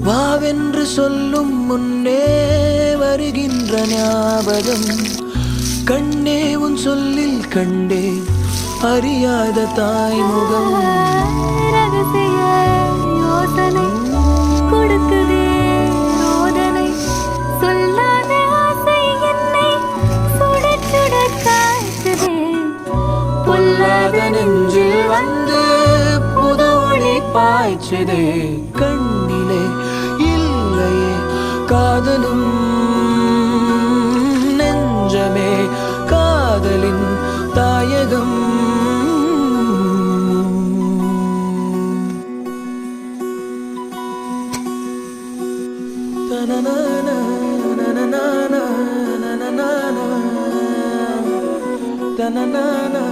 வாவென்று சொல்லும் முன்னே வருகின்ற ஞாபகம் கண்ணே உன் சொல்லில் கண்டே அறியாத தாய்முகம் ரகசிய யோசனை கொடுக்குதே ரோதனை சொல்லாத ஆசை என்னை சுட சுட காய்ச்சதே பொல்லாத நெஞ்சில் வந்து புது ஒளி பாய்ச்சதே கண்ணிலே இல்லையே காதலும் நெஞ்சமே காதலின் தாயகம் தனனானா தனனானா